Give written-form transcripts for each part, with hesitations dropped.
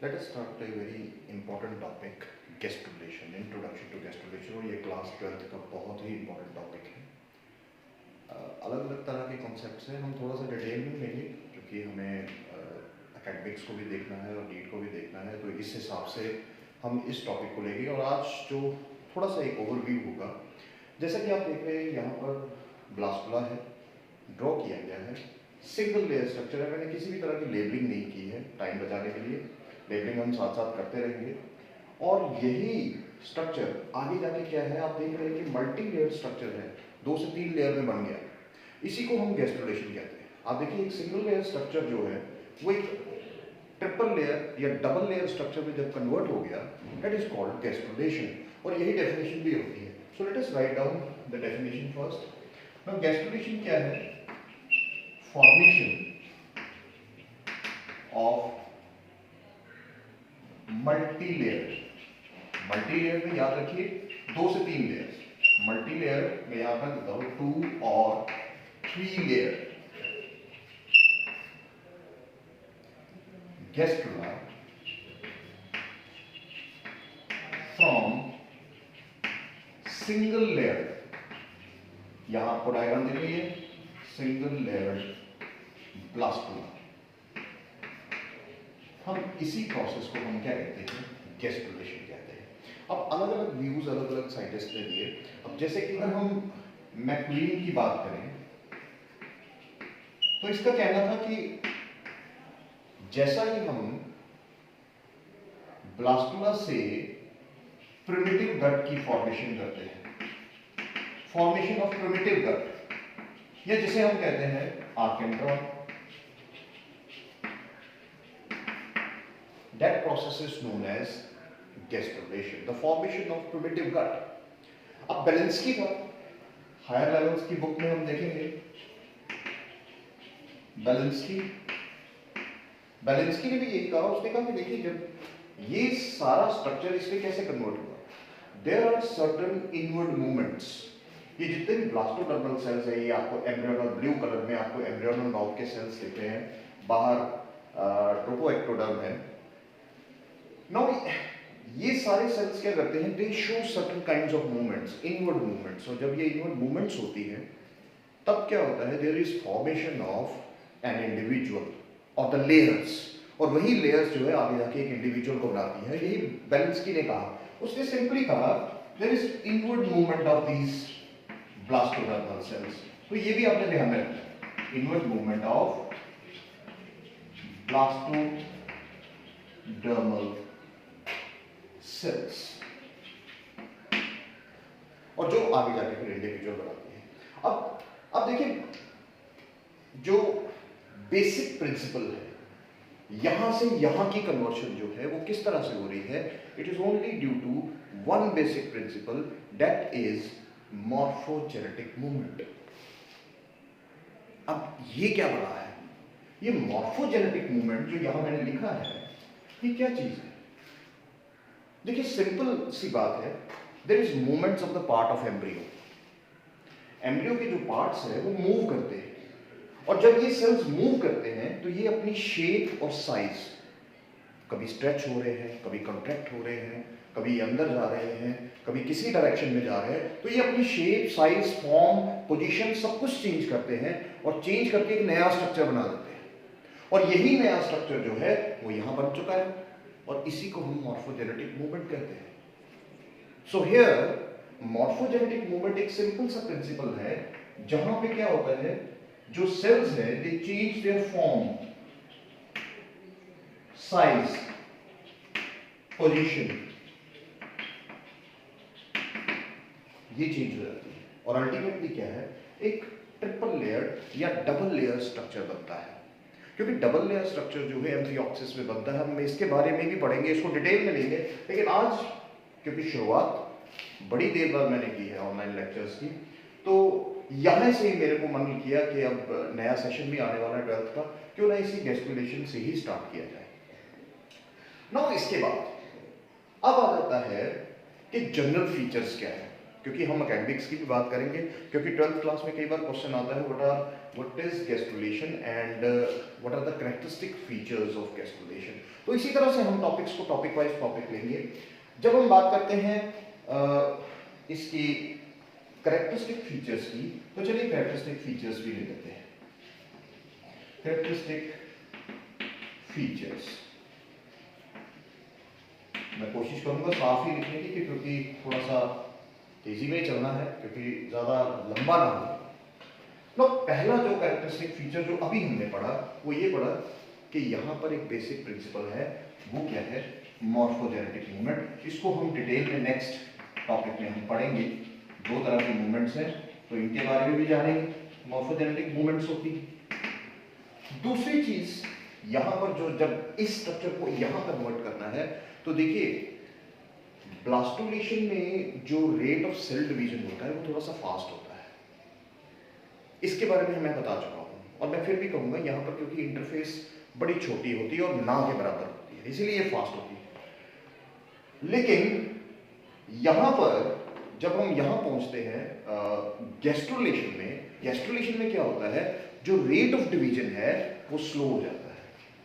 Let us start a very important topic, gesticulation, introduction to gesticulation। और ये class 12th का बहुत ही important topic है। अलग अलग तरह के कॉन्सेप्ट्स हैं, हम थोड़ा सा डिटेल में लेंगे क्योंकि हमें एकेडमिक्स को भी देखना है और नीट को भी देखना है, तो इस हिसाब से हम इस टॉपिक को लेंगे। और आज जो थोड़ा सा एक ओवरव्यू होगा, जैसा कि आप देख रहे हैं यहाँ पर ब्लास्टुला है, ड्रॉ किया गया है, सिंगल लेयर स्ट्रक्चर है। मैंने किसी भी तरह की लेबलिंग नहीं की है टाइम बचाने के लिए, लेबलिंग हम साथ साथ करते रहेंगे। और यही स्ट्रक्चर आगे जाके क्या है, आप देख रहे हैं कि मल्टी लेयर स्ट्रक्चर है, 2 से 3 लेयर में बन गया। इसी को हम गैस्ट्रुलेशन कहते हैं। आप देखिए एक सिंगल लेयर स्ट्रक्चर जो है वो एक ट्रिपल लेयर या डबल लेयर स्ट्रक्चर में जब कन्वर्ट हो गया, दैट इज कॉल्ड गैस्ट्रुलेशन। और यही डेफिनेशन भी होती है। So let us write down the definition first. Now gastrulation क्या है? फॉर्मेशन ऑफ मल्टी लेयर में याद रखिए 2 से 3 लेयर। मल्टी लेयर में यहां पर देता हूं 2 और 3 layer. Gastrula from single layer, यहां आपको डायग्राम दे रही है, सिंगल लेयर ब्लास्टुला। हम इसी प्रोसेस को हम क्या कहते हैं? गैस्ट्रुलेशन कहते हैं। अब अलग अलग व्यूज अलग अलग साइंटिस्ट ने दिए। अब जैसे कि अगर हम मैक्लीन की बात करें तो इसका कहना था कि जैसा ही हम ब्लास्टुला से प्रिमिटिव गट की फॉर्मेशन करते हैं, फॉर्मेशन ऑफ प्रिमिटिव गट, या जिसे हम कहते हैं आर्केंड्रॉन, that process is known as gastrulation, the formation of primitive gut। अब बेलेंस्की का हायर लेवल्स की बुक में हम देखेंगे, बेलेंस्की ने भी यही कहा। उसने कहा कि देखिए जब ये सारा स्ट्रक्चर इसमें कैसे कन्वर्ट हुआ, there are certain inward movements. ये जितने भी ब्लास्टोडर्मल सेल्स है, ये आपको एम्ब्रियोनल ब्लू कलर में आपको एम्ब्रियोनल माउथ के सेल्स दिख रहे हैं, बाहर ट्रोपोएक्टोडर्म है। Now, ये सारे सेल्स क्या करते हैं? दे show certain kinds of movements, inward movements. और जब ये इनवर्ड मूवमेंट्स होती है तब क्या होता है? There is formation of an individual और द लेयर्स, और वही लेयर्स जो है आगे जाके एक इंडिविजुअल को बनाती है। यही बेलेंस्की ने कहा। उसने सिंपली कहा there is inward movement of these blastodermal cells. तो ये भी आपने ध्यान में रखना, inward movement of blastodermal cells, और जो आगे जाके फिर इंडिविजुअल बनाती है। अब देखिए जो बेसिक प्रिंसिपल है, यहां से यहां की कन्वर्शन जो है वो किस तरह से हो रही है? It is only due to one basic principle, that is morphogenetic movement. अब ये क्या बना है? ये मॉर्फोजेनेटिक मूवमेंट जो यहां मैंने लिखा है, ये क्या चीज है? देखिए सिंपल सी बात है, there is movements of the part of embryo. Embryo के जो पार्ट्स है वो मूव करते हैं, और जब ये सेल्स मूव करते हैं तो ये अपनी शेप और साइज, कभी स्ट्रेच हो रहे हैं, कभी कॉन्ट्रैक्ट हो रहे हैं, कभी अंदर जा रहे हैं, कभी किसी डायरेक्शन में जा रहे हैं, तो ये अपनी शेप, साइज, फॉर्म, पोजीशन सब कुछ चेंज करते हैं, और चेंज करके एक नया स्ट्रक्चर बना देते हैं। और यही नया स्ट्रक्चर जो है वो यहां बन चुका है, और इसी को हम मॉर्फोजेनेटिक मूवमेंट कहते हैं। सो हियर मॉर्फोजेनेटिक मूवमेंट एक सिंपल सा प्रिंसिपल है, जहां पे क्या होता है, जो सेल्स है दे change their form, size, position, ये चेंज हो जाती है, और अल्टीमेटली क्या है, एक ट्रिपल लेयर या डबल लेयर स्ट्रक्चर बनता है। क्योंकि डबल लेयर स्ट्रक्चर जो है एम्ब्रियोक्सिस में बनता है, हम इसके बारे में भी पढ़ेंगे, इसको डिटेल में लेंगे। लेकिन आज क्योंकि शुरुआत बड़ी देर बाद मैंने की है ऑनलाइन लेक्चर्स की, तो यहाँ से ही मेरे को मन किया कि अब नया सेशन भी आने वाला है 12th का, क्यों ना इसी गैस्ट्रुलेशन से ही स्टार्ट किया जाए। नाउ इसके बाद अब आ जाता है कि जनरल फीचर्स क्या है। क्योंकि हम एकेडमिक्स की भी बात करेंगे, क्योंकि 12th क्लास में कई बार क्वेश्चन आता है what is gastrulation and what are the characteristic features of gastrulation. तो इसी तरह से हम टॉपिक्स को टॉपिक वाइज टॉपिक लेंगे। जब हम बात करते हैं इसकी कैरेक्टरिस्टिक फीचर्स की, तो चलिए कैरेक्टरिस्टिक फीचर्स भी ले लेते हैं। कैरेक्टरिस्टिक फीचर्स मैं कोशिश करूंगा साफ ही लिखने की, क्योंकि थोड़ा सा तेजी में चलना है, क्योंकि ज्यादा लंबा ना हो। तो पहला जो कैरेक्टरिस्टिक फीचर जो अभी हमने पढ़ा वो ये पढ़ा कि यहाँ पर एक बेसिक प्रिंसिपल है, वो क्या है, मॉर्फोजेनेटिक मूवमेंट। इसको हम डिटेल में नेक्स्ट टॉपिक में हम पढ़ेंगे। दो तरह के मूवमेंट्स हैं, तो इनके बारे में भी जानेंगे, मॉर्फोजेनेटिक मूवमेंट्स होती है। दूसरी चीज यहाँ पर जो जब इस स्ट्रक्चर को यहाँ कन्वर्ट करना है, तो देखिए ब्लास्टोलेशन में जो रेट ऑफ सेल डिवीजन होता है वो थोड़ा सा फास्ट होता है। इसके बारे में मैं बता चुका हूँ, और मैं फिर भी कहूँगा यहाँ पर क्योंकि इंटरफेस बड़ी छोटी होती है और ना के बराबर होती है, इसीलिए ये फास्ट होती है। लेकिन यहाँ पर जब हम यहाँ पहुँचते हैं गेस्टुलेशन में क्या होता है, जो रेट ऑफ डिवीजन है वो स्लो हो जाता है।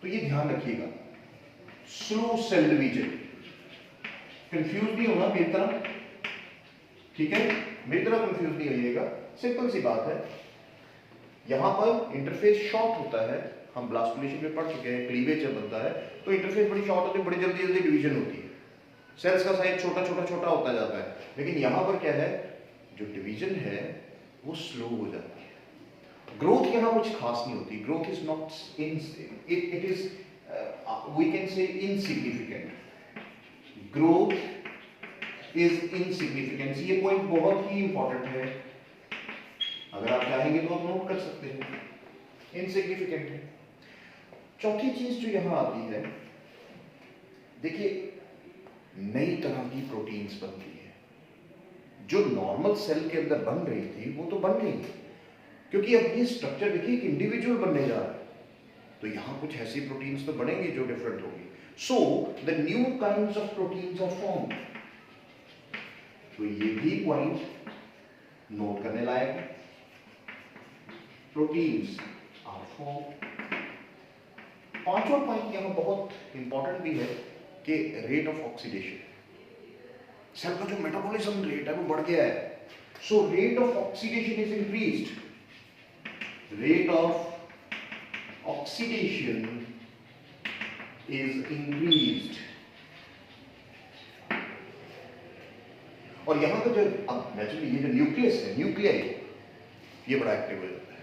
तो ये ध्यान रखिएगा, स्लो सेल डिवीजन। कंफ्यूज नहीं होना मेरी तरह, ठीक है, मेरी तरह कंफ्यूज नहीं होइएगा, सिंपल सी बात है। यहां पर इंटरफेस शॉर्ट होता है, हम ब्लास्टुलेशन में पढ़ चुके हैं, क्लीवेज जब बनता है तो इंटरफेस बड़ी शॉर्ट होती है, बड़ी जल्दी जल्दी डिवीजन होती है, सेल्स का साइज छोटा छोटा छोटा होता जाता है। लेकिन यहां पर क्या है, जो डिवीजन है वो स्लो हो जाती है। ग्रोथ यहां कुछ खास नहीं होती, growth is not it is we can say insignificant, growth is insignificant. ये पॉइंट बहुत ही इंपॉर्टेंट है, अगर आप चाहेंगे तो आप नोट कर सकते हैं, इनसिग्निफिकेंट है। चौथी चीज जो यहां आती है, देखिए नई तरह की प्रोटीन्स बनती है, जो नॉर्मल सेल के अंदर बन रही थी वो तो बन रही थी, क्योंकि अब ये स्ट्रक्चर देखिए एक इंडिविजुअल बनने जा रहा है, तो यहां कुछ ऐसी प्रोटीन्स तो बनेंगी जो डिफरेंट होगी। So the new kinds of proteins are formed. तो ये भी पॉइंट नोट करने लायक है, प्रोटीन्स आर फॉर्म्ड। पांचवा पॉइंट यहां बहुत इंपॉर्टेंट भी है कि रेट ऑफ ऑक्सीडेशन, सेल का जो मेटाबॉलिज्म रेट है वो बढ़ गया है। So rate of oxidation is increased, rate of oxidation is increased. और यहां का जो अब नेचुरली ये जो न्यूक्लियस है, न्यूक्लियाई, ये बड़ा एक्टिव हो जाता है,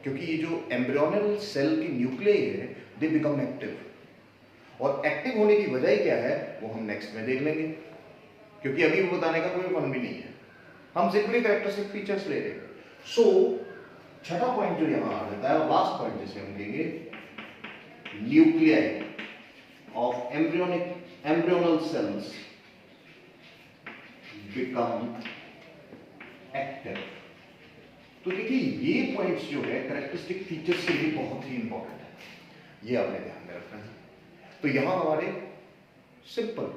क्योंकि ये जो एम्ब्रियोनल सेल की न्यूक्लियाई है दे बिकम एक्टिव। और एक्टिव होने की वजह क्या है वो हम नेक्स्ट में देख लेंगे, क्योंकि अभी वो बताने का कोई फन भी नहीं है, हम सिंपली कैरेक्टरिस्टिक फीचर्स ले रहे हैं। सो छठा पॉइंट जो यहां आ जाता है, और लास्ट पॉइंट जिसे हम लेंगे, nuclei of embryonal sales become active. तो देखिए ये पॉइंट्स जो है कैरेक्टरिस्टिक फीचर्स के लिए बहुत ही इंपॉर्टेंट है, ये आपने ध्यान में रखना है। तो यहां हमारे सिंपल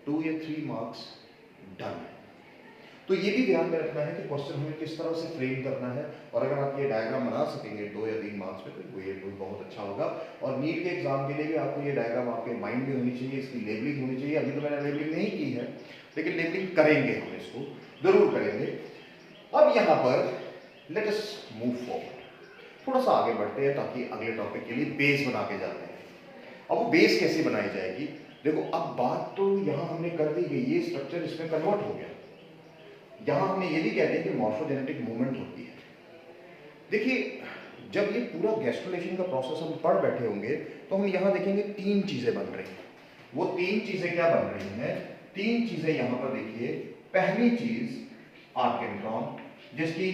2 या 3 मार्क्स डन है। तो ये भी ध्यान में रखना है कि क्वेश्चन हमें किस तरह से फ्रेम करना है, और अगर आप ये डायग्राम बना सकेंगे 2 या 3 मार्क्स में तो ये बहुत अच्छा होगा। और नीट के एग्जाम के लिए भी आपको ये डायग्राम आपके माइंड में होनी चाहिए, इसकी लेबलिंग होनी चाहिए। अभी तो मैंने लेबलिंग नहीं की है, लेकिन लेबलिंग करेंगे, हम इसको जरूर करेंगे। अब यहाँ पर लेट अस मूव फॉरवर्ड, थोड़ा सा आगे बढ़ते हैं ताकि अगले टॉपिक के लिए बेस बना के जाते हैं। अब वो बेस कैसे बनाई जाएगी, देखो अब बात तो यहाँ हमने कर दी गई, ये स्ट्रक्चर इसमें कन्वर्ट हो गया। यहाँ हमने ये भी कह दिया कि मॉर्फोजेनेटिक मूवमेंट होती है। देखिए जब ये पूरा गेस्टुलेशन का प्रोसेस हम पढ़ बैठे होंगे तो हम यहाँ देखेंगे 3 चीजें बन रही हैं। वो 3 चीजें क्या बन रही हैं, 3 चीजें यहाँ पर देखिए। पहली चीज आर्केंट्रॉन, जिसकी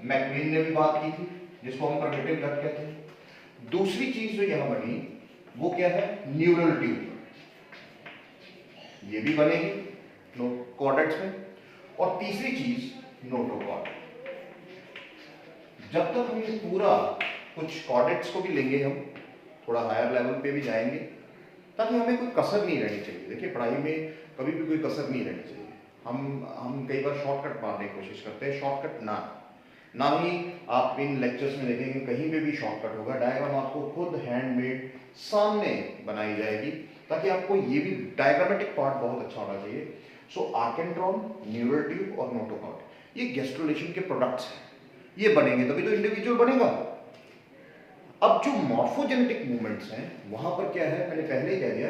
मैकक्लीन ने भी बात की थी, जिसको हम प्रोटेक्टिव गट कहते हैं। दूसरी चीज जो यहाँ बनी वो क्या है, न्यूरल ट्यूब, ये भी बनेगी कॉर्डेट्स में। और तीसरी चीज नोटोकॉर्ड। जब तक हम ये पूरा कुछ कॉर्डेट्स को भी लेंगे, हम थोड़ा हायर लेवल पे भी जाएंगे, ताकि हमें कोई कसर नहीं रहनी चाहिए। देखिए पढ़ाई में कभी भी कोई कसर नहीं रहनी चाहिए। हम कई बार शॉर्टकट मारने की कोशिश करते हैं, शॉर्टकट ना ही आप इन लेक्चर्स में देखेंगे कहीं पे भी शॉर्टकट होगा। डायग्राम आपको खुद हैंडमेड सामने बनाई जाएगी, ताकि आपको ये भी डायग्रामेटिक पार्ट बहुत अच्छा होना चाहिए। सो आर्केंट्रॉन, न्यूरल ट्यूब और नोटोकॉर्ड ये गेस्ट्रुलेशन के प्रोडक्ट्स हैं, ये बनेंगे तभी तो इंडिविजुअल बनेगा। अब जो मॉर्फोजेनेटिक मूवमेंट्स हैं वहां पर क्या है, मैंने पहले ही कह दिया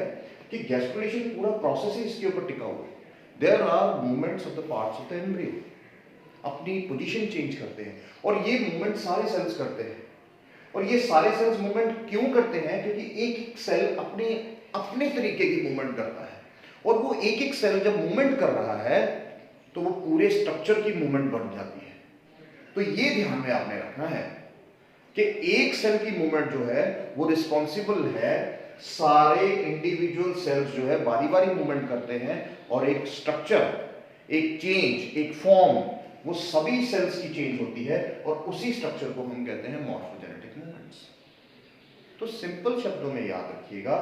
कि गेस्ट्रुलेशन पूरा प्रोसेस ही इसके ऊपर टिका हुआ है। There are movements of the parts of the embryo, अपनी पोजीशन चेंज करते हैं, और ये मूवमेंट सारे सेल्स करते हैं। और ये सारे सेल्स मूवमेंट क्यों करते हैं? क्योंकि एक एक सेल अपने अपने तरीके की मूवमेंट करता है, और वो एक एक सेल जब मूवमेंट कर रहा है तो वो पूरे स्ट्रक्चर की मूवमेंट बन जाती है। तो ये ध्यान में आपने रखना है कि एक सेल की मूवमेंट जो है वो रिस्पॉन्सिबल है, सारे इंडिविजुअल सेल्स जो है बारी बारी मूवमेंट करते हैं, और एक स्ट्रक्चर, एक चेंज, एक फॉर्म, वो सभी सेल्स की चेंज होती है, और उसी स्ट्रक्चर को हम कहते हैं मॉर्फोजेनेटिक मूवमेंट्स। तो सिंपल शब्दों में याद रखिएगा।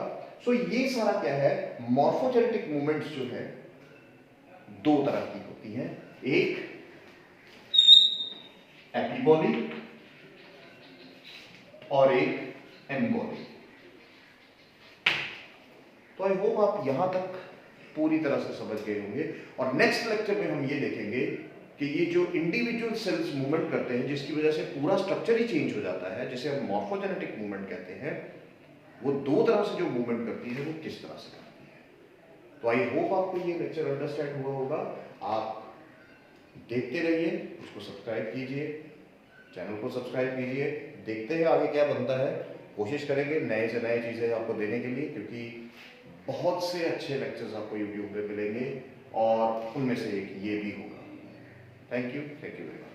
सो ये सारा क्या है, मॉर्फोजेनेटिक मूवमेंट्स जो है दो तरह की होती हैं, एक एपीबॉली और एक एम्बॉली। तो आई होप आप यहां तक पूरी तरह से समझ गए होंगे, और नेक्स्ट लेक्चर में हम ये देखेंगे कि ये जो इंडिविजुअल सेल्स मूवमेंट करते हैं, जिसकी वजह से पूरा स्ट्रक्चर ही चेंज हो जाता है, जिसे हम मॉर्फोजेनेटिक मूवमेंट कहते हैं, वो दो तरह से जो मूवमेंट करती है वो किस तरह से करती है। तो आई होप आपको ये लेक्चर अंडरस्टैंड हुआ होगा। आप देखते रहिए, उसको सब्सक्राइब कीजिए, चैनल को सब्सक्राइब कीजिए, देखते हैं आगे क्या बनता है। कोशिश करेंगे नए से नए चीज़ें आपको देने के लिए, क्योंकि बहुत से अच्छे लेक्चर्स आपको यूट्यूब पे मिलेंगे, और उनमें से एक ये भी होगा। Thank you very much.